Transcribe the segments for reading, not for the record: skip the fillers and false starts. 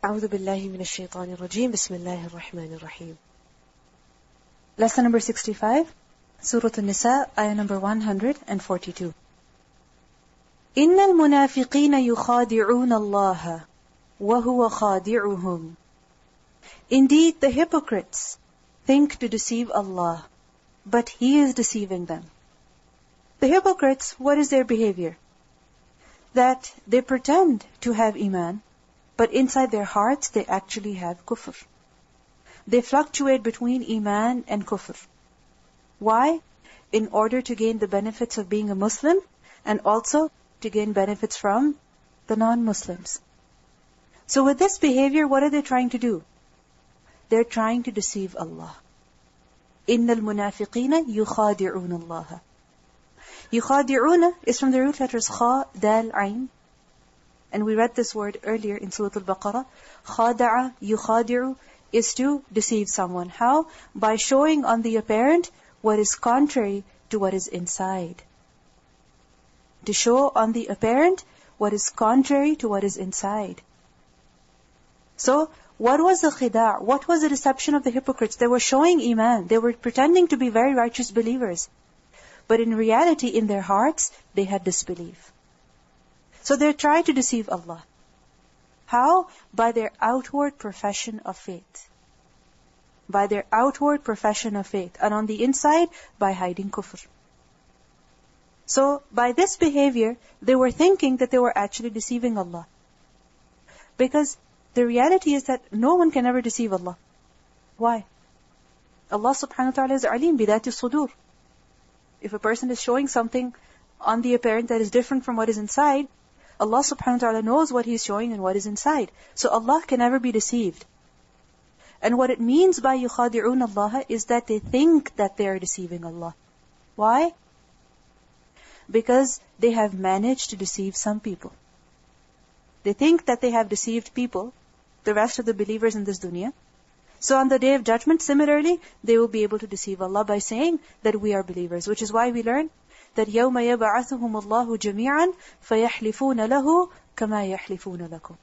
أعوذ بالله من الشيطان الرجيم بسم الله الرحمن الرحيم. Lesson number 65, Surah An-Nisa, ayah number 142. إن المنافقين يخادعون الله وهو خادعهم. Indeed, the hypocrites think to deceive Allah, but He is deceiving them. The hypocrites, what is their behavior? That they pretend to have Iman, but inside their hearts they actually have kufr. They fluctuate between Iman and kufr. Why? In order to gain the benefits of being a Muslim, and also to gain benefits from the non-Muslims. So with this behavior, what are they trying to do? They're trying to deceive Allah. إِنَّ الْمُنَافِقِينَ يُخَادِعُونَ اللَّهَ. يُخَادِعُونَ is from the root letters kha, dal, ayn. And we read this word earlier in Surah Al-Baqarah. خَادَعَ يُخَادِعُ is to deceive someone. How? By showing on the apparent what is contrary to what is inside. To show on the apparent what is contrary to what is inside. So, what was the khida'? What was the deception of the hypocrites? They were showing Iman. They were pretending to be very righteous believers. But in reality, in their hearts, they had disbelief. So they're trying to deceive Allah. How? By their outward profession of faith. By their outward profession of faith. And on the inside, by hiding kufr. So, by this behavior, they were thinking that they were actually deceiving Allah. Because the reality is that no one can ever deceive Allah. Why? Allah subhanahu wa ta'ala is alim bidati sudur. If a person is showing something on the apparent that is different from what is inside, Allah subhanahu wa ta'ala knows what He is showing and what is inside. So Allah can never be deceived. And what it means by يُخَادِعُونَ اللَّهَ is that they think that they are deceiving Allah. Why? Because they have managed to deceive some people. They think that they have deceived people, the rest of the believers in this dunya. So on the Day of Judgment, similarly, they will be able to deceive Allah by saying that we are believers. Which is why we learn that يَوْمَ يَبْعَثُهُمُ اللَّهُ جَمِيعًا فَيَحْلِفُونَ لَهُ كَمَا يَحْلِفُونَ لَكُمْ.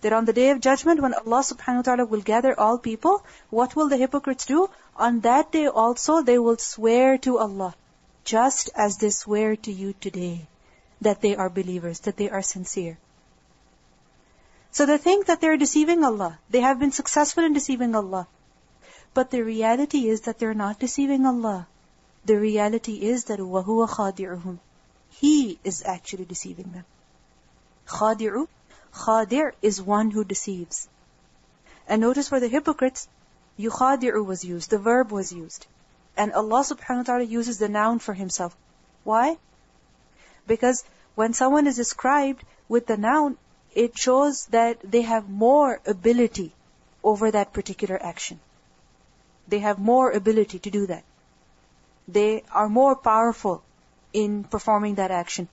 That on the Day of Judgment, when Allah subhanahu wa ta'ala will gather all people, what will the hypocrites do? On that day also, they will swear to Allah, just as they swear to you today, that they are believers, that they are sincere. So they think that they're deceiving Allah. They have been successful in deceiving Allah. But the reality is that they're not deceiving Allah. The reality is that وَهُوَ خَادِعُهُمْ. He is actually deceiving them. خَادِعُ. Khadir is one who deceives. And notice for the hypocrites, يُخَادِعُ was used. The verb was used. And Allah subhanahu wa ta'ala uses the noun for Himself. Why? Because when someone is described with the noun, it shows that they have more ability over that particular action. They have more ability to do that. They are more powerful in performing that action.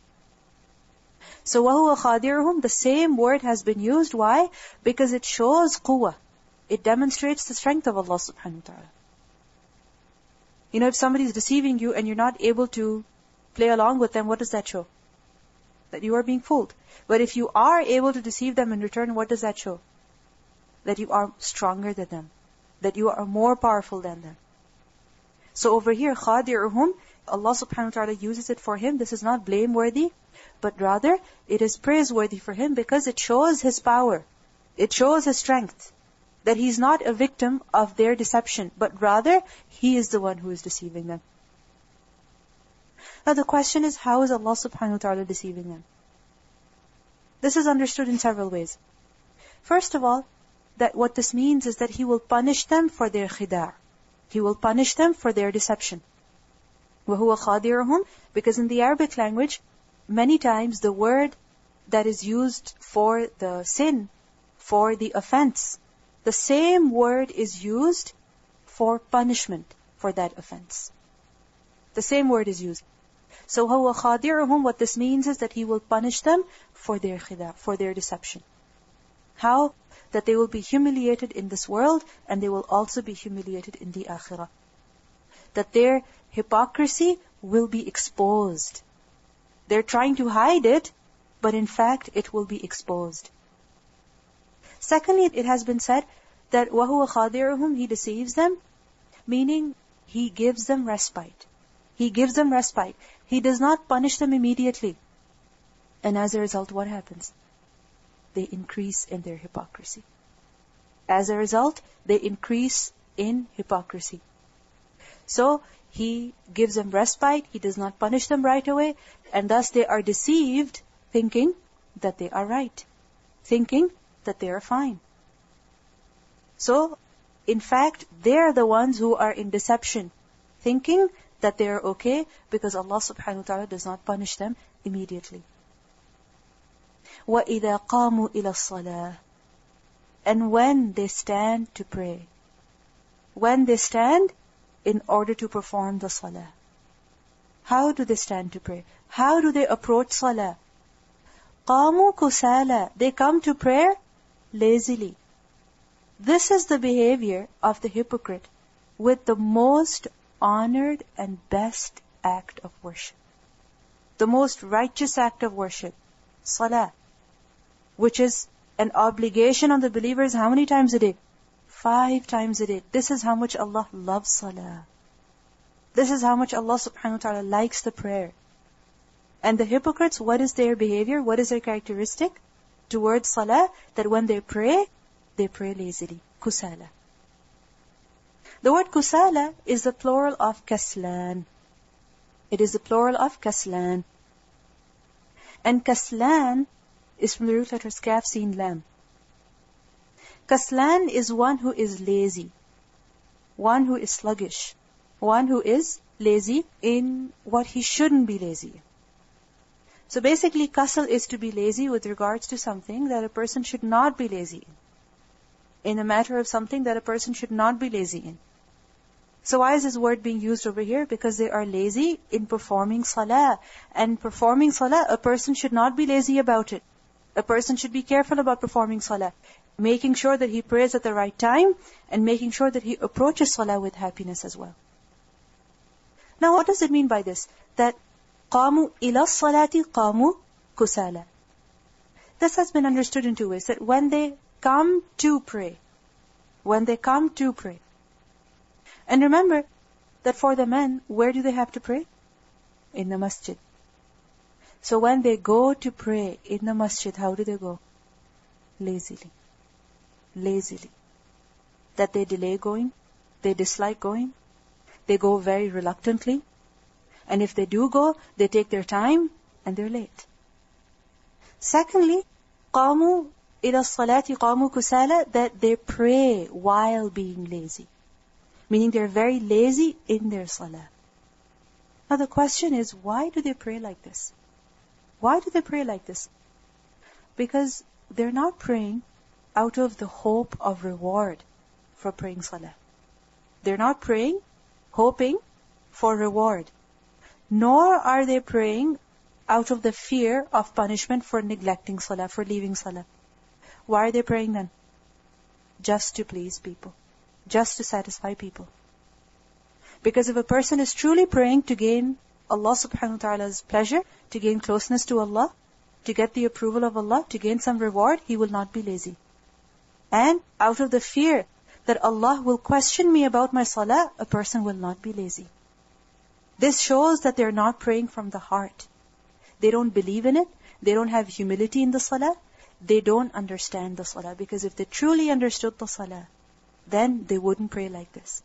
So وَهُوَ خَادِعُهُمْ, the same word has been used. Why? Because it shows quwwah. It demonstrates the strength of Allah subhanahu wa ta'ala. You know, if somebody is deceiving you and you're not able to play along with them, what does that show? That you are being fooled. But if you are able to deceive them in return, what does that show? That you are stronger than them. That you are more powerful than them. So over here, خَادِعُهُمْ, Allah subhanahu wa ta'ala uses it for Him. This is not blameworthy, but rather it is praiseworthy for Him because it shows His power. It shows His strength. That He's not a victim of their deception, but rather He is the one who is deceiving them. Now the question is, how is Allah subhanahu wa ta'ala deceiving them? This is understood in several ways. First of all, that what this means is that He will punish them for their khida'. He will punish them for their deception. وَهُوَ خَادِعُهُمْ, because in the Arabic language, many times the word that is used for the sin, for the offense, the same word is used for punishment for that offense. The same word is used. So هُوَ خَادِعُهُمْ, what this means is that He will punish them for their khida', for their deception. How? That they will be humiliated in this world, and they will also be humiliated in the akhirah. That their hypocrisy will be exposed. They're trying to hide it, but in fact it will be exposed. Secondly, it has been said that وَهُوَ خَادِعُهُمْ, He deceives them, meaning He gives them respite. He gives them respite. He does not punish them immediately. And as a result, what happens? They increase in their hypocrisy. As a result, they increase in hypocrisy. So, He gives them respite, He does not punish them right away, and thus they are deceived, thinking that they are right, thinking that they are fine. So, in fact, they are the ones who are in deception, thinking that they are okay because Allah subhanahu wa ta'ala does not punish them immediately. وَإِذَا قَامُوا إِلَى الصَّلَاةِ, and when they stand to pray, when they stand in order to perform the salah. How do they stand to pray? How do they approach salah? قَامُوا كُسَالَى, they come to prayer lazily. This is the behavior of the hypocrite with the most honored and best act of worship. The most righteous act of worship, salah, which is an obligation on the believers how many times a day? 5 times a day. This is how much Allah loves salah. This is how much Allah subhanahu wa ta'ala likes the prayer. And the hypocrites, what is their behavior? What is their characteristic towards salah? That when they pray lazily. Kusala. The word kusala is the plural of kaslan. It is the plural of kaslan. And kaslan is from the root letters kaf, sin, lam. Kaslan is one who is lazy, one who is sluggish, one who is lazy in what he shouldn't be lazy in. So basically, kasal is to be lazy with regards to something that a person should not be lazy in a matter of something that a person should not be lazy in. So why is this word being used over here? Because they are lazy in performing salah. And performing salah, a person should not be lazy about it. A person should be careful about performing salah, making sure that he prays at the right time, and making sure that he approaches salah with happiness as well. Now what does it mean by this? That قَامُوا إِلَى الصَّلَاةِ قَامُوا كُسَالَى. This has been understood in 2 ways. That when they come to pray, when they come to pray. And remember that for the men, where do they have to pray? In the masjid. So when they go to pray in the masjid, how do they go? Lazily. Lazily. That they delay going, they dislike going, they go very reluctantly. And if they do go, they take their time and they're late. Secondly, قَامُوا إِلَى الصَّلَاةِ قَامُوا كُسَالَى, that they pray while being lazy. Meaning they're very lazy in their salah. Now the question is, why do they pray like this? Why do they pray like this? Because they're not praying out of the hope of reward for praying salah. They're not praying, hoping for reward. Nor are they praying out of the fear of punishment for neglecting salah, for leaving salah. Why are they praying then? Just to please people. Just to satisfy people. Because if a person is truly praying to gain Allah subhanahu wa ta'ala's pleasure, to gain closeness to Allah, to get the approval of Allah, to gain some reward, he will not be lazy. And out of the fear that Allah will question me about my salah, a person will not be lazy. This shows that they're not praying from the heart. They don't believe in it. They don't have humility in the salah. They don't understand the salah. Because if they truly understood the salah, then they wouldn't pray like this.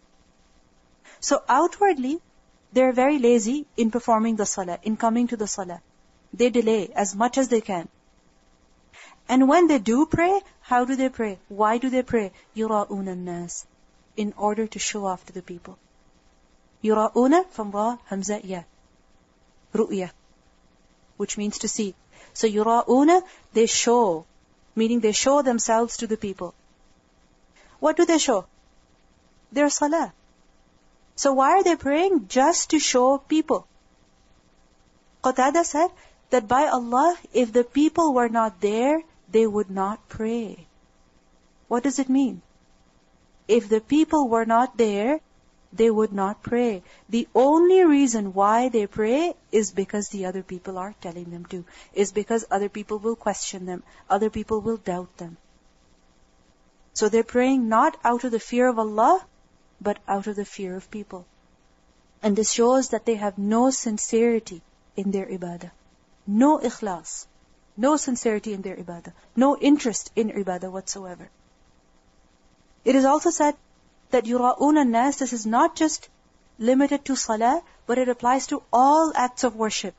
So outwardly, they're very lazy in performing the salah, in coming to the salah. They delay as much as they can. And when they do pray, how do they pray? Why do they pray? يُرَاءُونَ النَّاسِ, in order to show off to the people. يُرَاءُونَ from Ra, Hamza, Ya. Ru'ya, which means to see. So يُرَاءُونَ, they show, meaning they show themselves to the people. What do they show? Their salah. So why are they praying? Just to show people. Qatada said that by Allah, if the people were not there, they would not pray. What does it mean? If the people were not there, they would not pray. The only reason why they pray is because the other people are telling them to. Is because other people will question them. Other people will doubt them. So they're praying not out of the fear of Allah, but out of the fear of people. And this shows that they have no sincerity in their ibadah. No ikhlas. No sincerity in their ibadah. No interest in ibadah whatsoever. It is also said that yura'un an-nas, this is not just limited to salah, but it applies to all acts of worship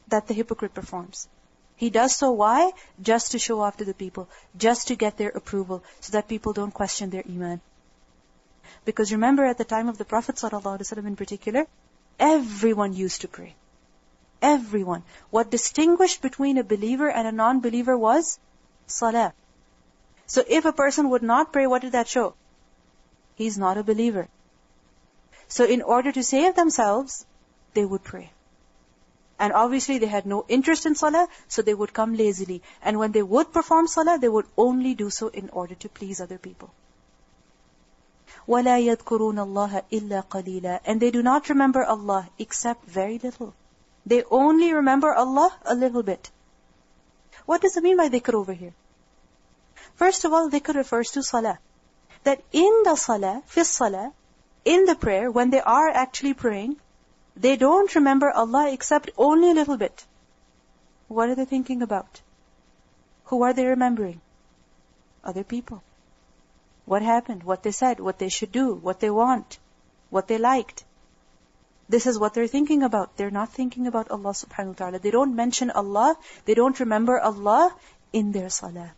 that the hypocrite performs. He does so, why? Just to show off to the people, just to get their approval, so that people don't question their iman. Because remember, at the time of the Prophet ﷺ in particular, everyone used to pray. Everyone. What distinguished between a believer and a non-believer was salah. So if a person would not pray, what did that show? He's not a believer. So in order to save themselves, they would pray. And obviously they had no interest in salah, so they would come lazily. And when they would perform salah, they would only do so in order to please other people. وَلَا يَذْكُرُونَ اللَّهَ إِلَّا قَلِيلًا. And they do not remember Allah except very little. They only remember Allah a little bit. What does it mean by dhikr over here? First of all, dhikr refers to salah. That in the salah, fi salah, in the prayer, when they are actually praying, they don't remember Allah except only a little bit. What are they thinking about? Who are they remembering? Other people. What happened, what they said, what they should do, what they want, what they liked. This is what they're thinking about. They're not thinking about Allah subhanahu wa ta'ala. They don't mention Allah, they don't remember Allah in their salah.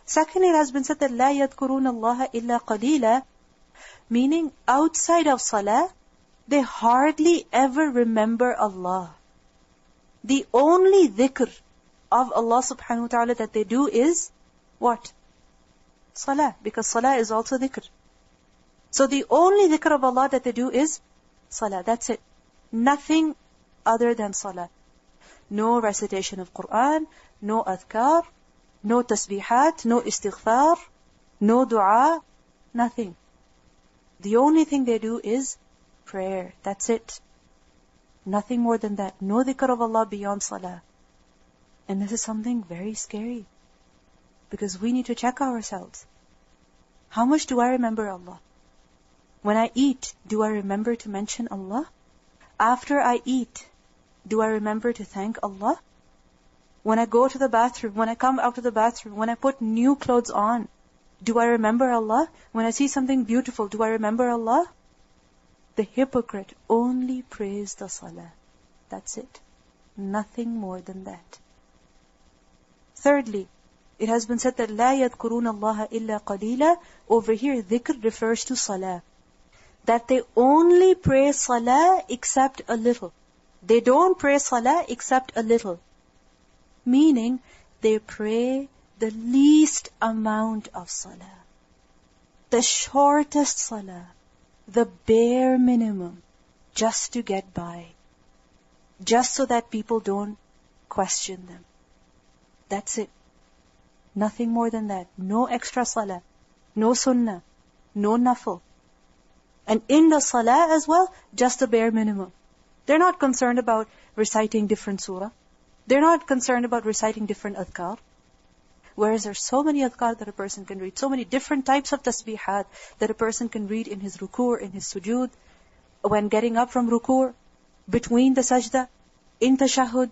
Secondly, it has been said that لَا يَذْكُرُونَ اللَّهَ إِلَّا قَلِيلًا, meaning outside of salah, they hardly ever remember Allah. The only dhikr of Allah subhanahu wa ta'ala that they do is what? Salah, because salah is also dhikr. So the only dhikr of Allah that they do is salah. That's it. Nothing other than salah. No recitation of Quran, no adhkar, no tasbihat, no istighfar, no dua, nothing. The only thing they do is prayer. That's it. Nothing more than that. No dhikr of Allah beyond salah. And this is something very scary. Because we need to check ourselves. How much do I remember Allah? When I eat, do I remember to mention Allah? After I eat, do I remember to thank Allah? When I go to the bathroom, when I come out of the bathroom, when I put new clothes on, do I remember Allah? When I see something beautiful, do I remember Allah? The hypocrite only prays the salah. That's it. Nothing more than that. Thirdly, it has been said that لَا يَذْكُرُونَ اللَّهَ إِلَّا قَلِيلًا. Over here, dhikr refers to salah. That they only pray salah except a little. They don't pray salah except a little. Meaning, they pray the least amount of salah. The shortest salah. The bare minimum. Just to get by. Just so that people don't question them. That's it. Nothing more than that. No extra salah. No sunnah. No nafil. And in the salah as well, just the bare minimum. They're not concerned about reciting different surah. They're not concerned about reciting different adhkar. Whereas there's so many adhkar that a person can read, so many different types of tasbihat that a person can read in his ruku', in his sujood, when getting up from ruku', between the sajda, in tashahhud.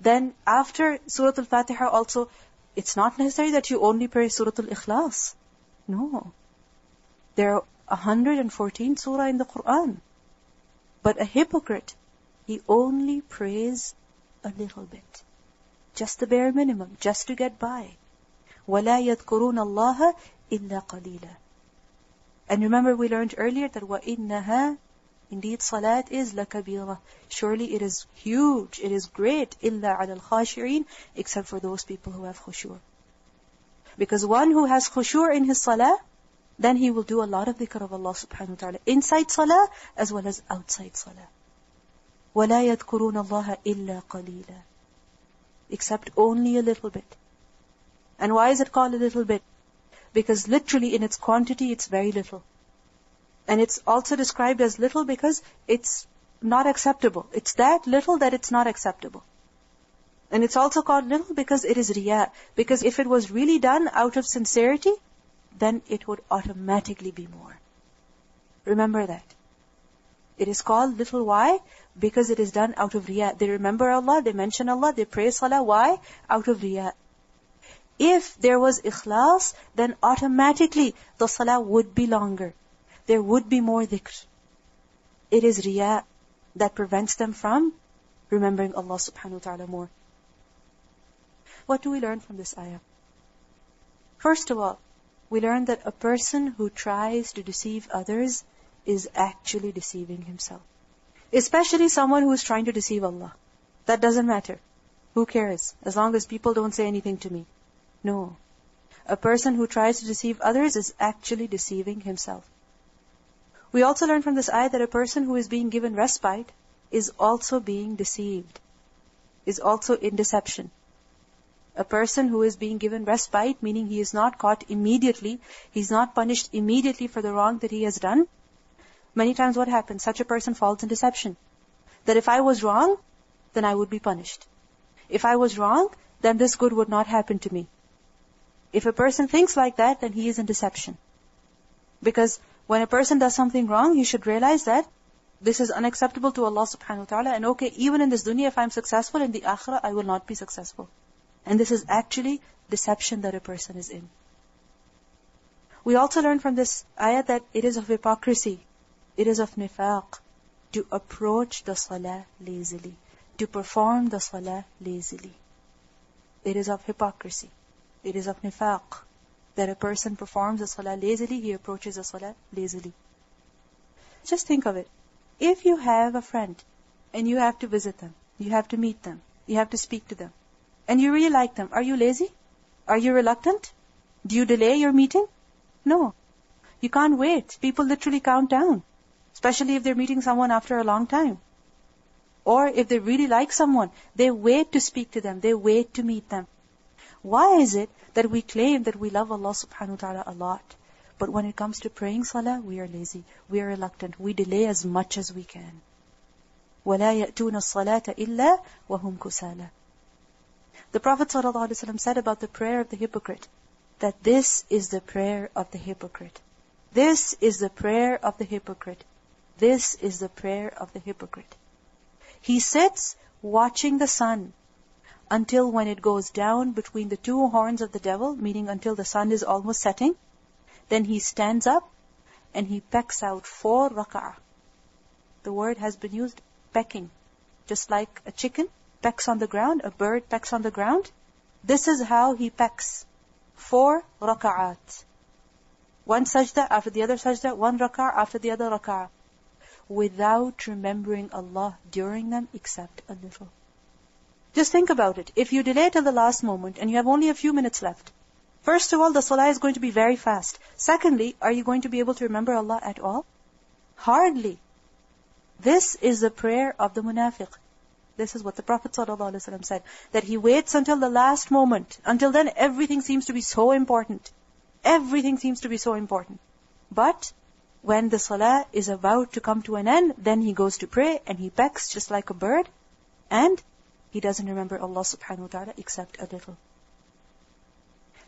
Then after Surah Al-Fatiha also, it's not necessary that you only pray Surah Al-Ikhlas. No. There are 114 surah in the Quran. But a hypocrite, he only prays a little bit. Just the bare minimum, just to get by. وَلَا يَذْكُرُونَ اللَّهَ إِلَّا قَلِيلًا. And remember we learned earlier that وَإِنَّهَا, indeed salat is لَكَبِيرَةٌ. Surely it is huge, it is great, إِلَّا عَلَى الْخَاشِعِينَ, except for those people who have khushu'. Because one who has khushu' in his salah, then he will do a lot of dhikr of Allah subhanahu wa ta'ala, inside salah as well as outside salah. وَلَا يَذْكُرُونَ اللَّهَ إِلَّا قَلِيلًا. Except only a little bit. And why is it called a little bit? Because literally in its quantity, it's very little. And it's also described as little because it's not acceptable. It's that little that it's not acceptable. And it's also called little because it is riya. Because if it was really done out of sincerity, then it would automatically be more. Remember that. It is called little. Why? Because it is done out of riya. They remember Allah, they mention Allah, they pray salah. Why? Out of riya. If there was ikhlas, then automatically the salah would be longer. There would be more dhikr. It is riya that prevents them from remembering Allah subhanahu wa ta'ala more. What do we learn from this ayah? First of all, we learn that a person who tries to deceive others is actually deceiving himself. Especially someone who is trying to deceive Allah. That doesn't matter. Who cares? As long as people don't say anything to me. No. A person who tries to deceive others is actually deceiving himself. We also learn from this ayah that a person who is being given respite is also being deceived, is also in deception. A person who is being given respite, meaning he is not caught immediately, he's not punished immediately for the wrong that he has done. Many times what happens? Such a person falls in deception. That if I was wrong, then I would be punished. If I was wrong, then this good would not happen to me. If a person thinks like that, then he is in deception. Because when a person does something wrong, he should realize that this is unacceptable to Allah subhanahu wa ta'ala. And okay, even in this dunya, if I'm successful, in the akhirah, I will not be successful. And this is actually deception that a person is in. We also learn from this ayah that it is of hypocrisy, it is of nifaq, to approach the salah lazily, to perform the salah lazily. It is of hypocrisy, it is of nifaq, that a person performs the salah lazily, he approaches the salah lazily. Just think of it. If you have a friend, and you have to visit them, you have to meet them, you have to speak to them, and you really like them, are you lazy? Are you reluctant? Do you delay your meeting? No. You can't wait. People literally count down. Especially if they're meeting someone after a long time. Or if they really like someone, they wait to speak to them, they wait to meet them. Why is it that we claim that we love Allah subhanahu wa ta'ala a lot, but when it comes to praying salah, we are lazy, we are reluctant, we delay as much as we can. وَلَا يَأْتُونَ الصَّلَاةَ إِلَّا وَهُمْ كُسَالَى. The Prophet ﷺ said about the prayer of the hypocrite, that this is the prayer of the hypocrite. This is the prayer of the hypocrite. This is the prayer of the hypocrite. He sits watching the sun until when it goes down between the two horns of the devil, meaning until the sun is almost setting. Then he stands up and he pecks out 4 rak'ah. The word has been used, pecking. Just like a chicken pecks on the ground, a bird pecks on the ground. This is how he pecks. 4 rak'at. One sajda after the other sajda, 1 rak'ah after the other rak'ah. Without remembering Allah during them except a little. Just think about it. If you delay till the last moment and you have only a few minutes left, first of all, the salah is going to be very fast. Secondly, are you going to be able to remember Allah at all? Hardly. This is the prayer of the munafiq. This is what the Prophet ﷺ said, that he waits until the last moment. Until then, everything seems to be so important. Everything seems to be so important. But when the salah is about to come to an end, then he goes to pray and he pecks just like a bird, and he doesn't remember Allah subhanahu wa ta'ala except a little.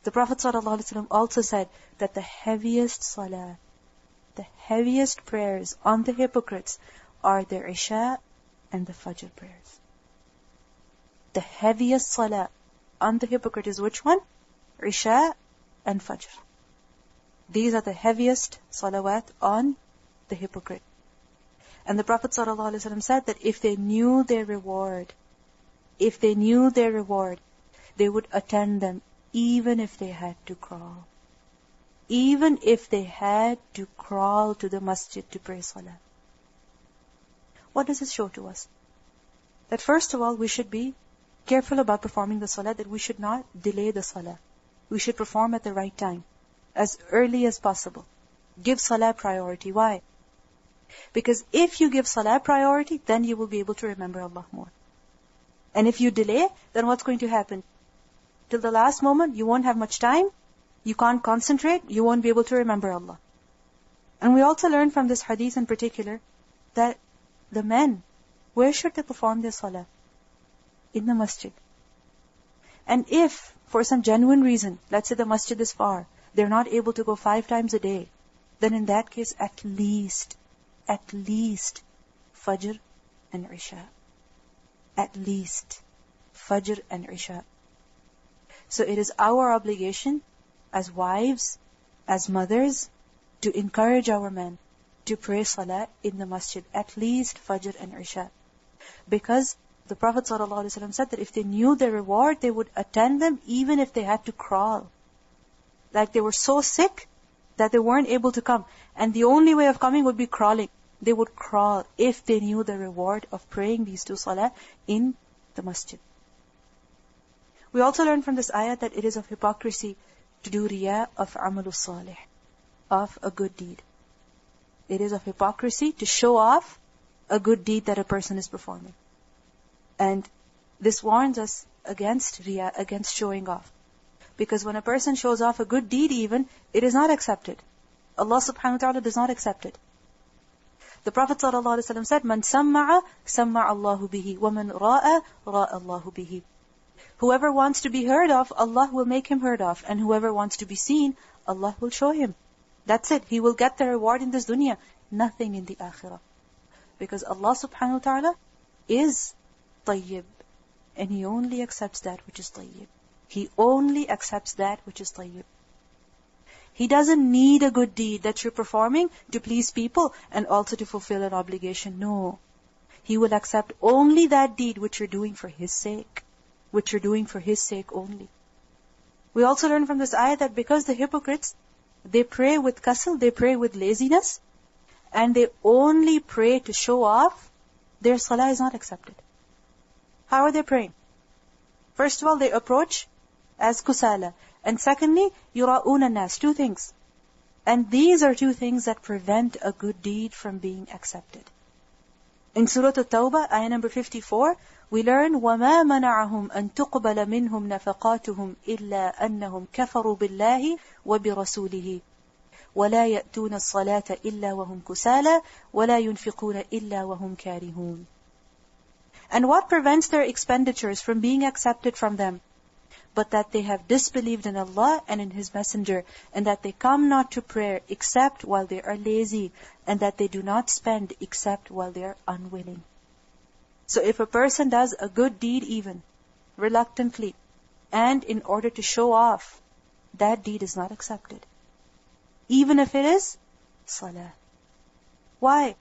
The Prophet ﷺ also said that the heaviest salah, the heaviest prayers on the hypocrites are the Isha and the Fajr prayers. The heaviest salah on the hypocrite is which one? Isha and Fajr. These are the heaviest salawat on the hypocrite. And the Prophet ﷺ said that if they knew their reward, they would attend them even if they had to crawl. Even if they had to crawl to the masjid to pray salah. What does this show to us? That first of all, we should be careful about performing the salah, that we should not delay the salah. We should perform at the right time, as early as possible. Give salah priority. Why? Because if you give salah priority, then you will be able to remember Allah more. And if you delay, then what's going to happen? Till the last moment, you won't have much time, you can't concentrate, you won't be able to remember Allah. And we also learn from this hadith in particular, that the men, where should they perform their salah? In the masjid. And if, for some genuine reason, let's say the masjid is far, they're not able to go 5 times a day, then in that case, at least, Fajr and Isha. At least, Fajr and Isha. So it is our obligation as wives, as mothers, to encourage our men to pray salah in the masjid, at least Fajr and Isha. Because the Prophet ﷺ said that if they knew their reward, they would attend them even if they had to crawl. Like they were so sick that they weren't able to come. And the only way of coming would be crawling. They would crawl if they knew the reward of praying these 2 salah in the masjid. We also learn from this ayah that it is of hypocrisy to do riya of amalus salih, of a good deed. It is of hypocrisy to show off a good deed that a person is performing. And this warns us against riya, against showing off. Because when a person shows off a good deed even, it is not accepted. Allah subhanahu wa ta'ala does not accept it. The Prophet ﷺ said, "Man samma'a, samma'a Allahu bihi, wa man ra'a, ra'a Allahu bihi." Whoever wants to be heard of, Allah will make him heard of. And whoever wants to be seen, Allah will show him. That's it. He will get the reward in this dunya, nothing in the akhirah. Because Allah subhanahu wa ta'ala is tayyib. And He only accepts that which is tayyib. He only accepts that which is tayyib. He doesn't need a good deed that you're performing to please people and also to fulfill an obligation. No. He will accept only that deed which you're doing for His sake. Which you're doing for His sake only. We also learn from this ayah that because the hypocrites, they pray with kasal, they pray with laziness, and they only pray to show off, their salah is not accepted. How are they praying? First of all, they approach as kusala. And secondly, yura'una nas, 2 things. And these are 2 things that prevent a good deed from being accepted. In Surah At-Tawbah, ayah number 54, we learn, وَمَا مَنَعَهُمْ أَن تُقْبَلَ مِنْهُمْ نَفَقَاتُهُمْ إِلَّا أَنَّهُمْ كَفَرُوا بِاللَّهِ وَبِرَسُولِهِ وَلَا يَأْتُونَ الصَّلَاةَ إِلَّا وَهُمْ كُسَالَى وَلَا يُنْفِقُونَ إِلَّا وَهُمْ كَارِهُونَ. And what prevents their expenditures from being accepted from them? But that they have disbelieved in Allah and in His Messenger, and that they come not to prayer except while they are lazy, and that they do not spend except while they are unwilling. So if a person does a good deed even, reluctantly, and in order to show off, that deed is not accepted. Even if it is salah. Why?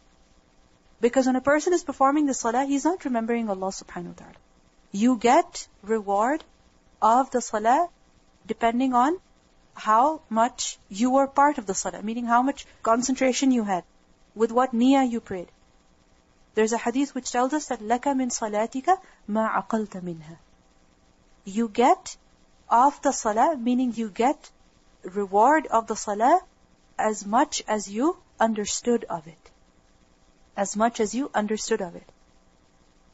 Because when a person is performing the salah, he's not remembering Allah subhanahu wa ta'ala. You get reward of the salah depending on how much you were part of the salah, meaning how much concentration you had, with what niyyah you prayed. There's a hadith which tells us that لَكَ مِن صَلَاتِكَ مَا عَقَلْتَ مِنْهَا. You get of the salah, meaning you get reward of the salah as much as you understood of it. As much as you understood of it.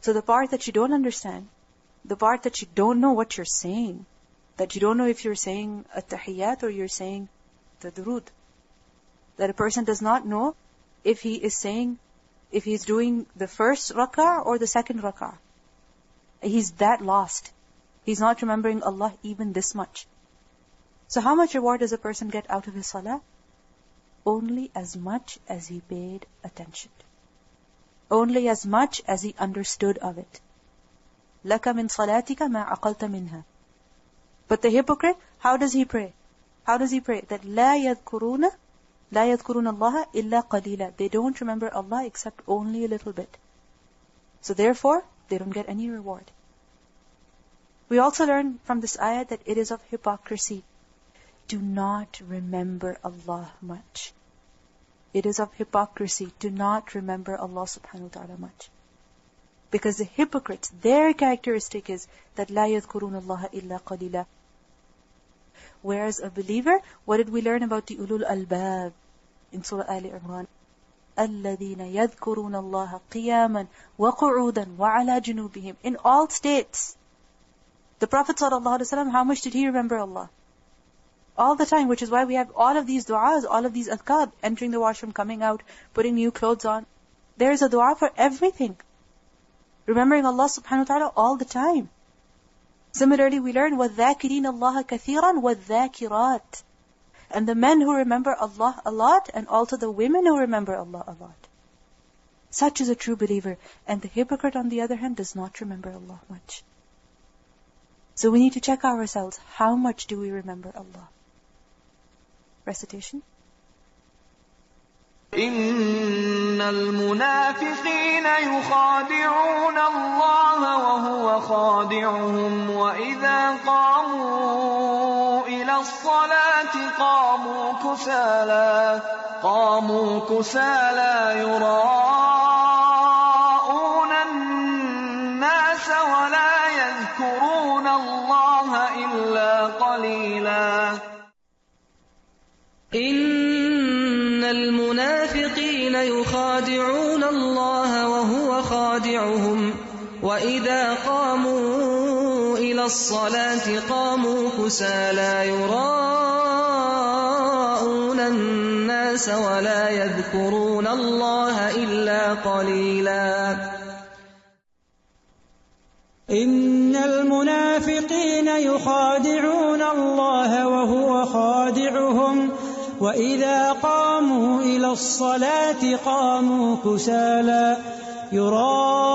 So the part that you don't understand, the part that you don't know what you're saying, that you don't know if you're saying at-tahiyyat or you're saying the durood, that a person does not know if he is saying, if he's doing the first rak'ah or the second rak'ah. He's that lost. He's not remembering Allah even this much. So how much reward does a person get out of his salah? Only as much as he paid attention to. Only as much as he understood of it. لَكَ مِن صَلَاتِكَ مَا عَقَلْتَ مِنْهَا. But the hypocrite, how does he pray? How does he pray? That لَا يَذْكُرُونَ اللَّهَ إِلَّا قَلِيلًا. They don't remember Allah except only a little bit. So therefore, they don't get any reward. We also learn from this ayah that it is of hypocrisy to not remember Allah much. It is of hypocrisy to not remember Allah subhanahu wa ta'ala much. Because the hypocrites, their characteristic is that لَا يَذْكُرُونَ اللَّهَ إِلَّا قَلِيلًا. Whereas a believer, what did we learn about the ulul albab in Surah Al-Imran? الَّذِينَ يَذْكُرُونَ اللَّهَ قِيَامًا وَقُعُودًا وَعَلَى جُنُوبِهِمْ. In all states. The Prophet ﷺ, how much did he remember Allah? All the time, which is why we have all of these du'as, all of these adhkar, entering the washroom, coming out, putting new clothes on. There is a dua for everything. Remembering Allah subhanahu wa ta'ala all the time. Similarly, we learn وَالذَّاكِرِينَ اللَّهَ كَثِيرًا وَالذَّاكِرَاتِ. And the men who remember Allah a lot, and also the women who remember Allah a lot. Such is a true believer. And the hypocrite, on the other hand, does not remember Allah much. So we need to check ourselves. How much do we remember Allah? Recitation. إن المنافقين يخادعون الله وهو خادعهم وإذا قاموا إلى الصلاة قاموا كسالى يراءون الناس ولا يذكرون الله إلا قليلا إن المنافقين يخادعون الله وهو خادعهم وإذا قاموا إلى الصلاة قاموا كسالى يراءون الناس ولا يذكرون الله إلا قليلا إن المنافقين يخادعون الله وهو خادعهم وإذا قاموا إلى الصلاة قاموا كسالى يراءون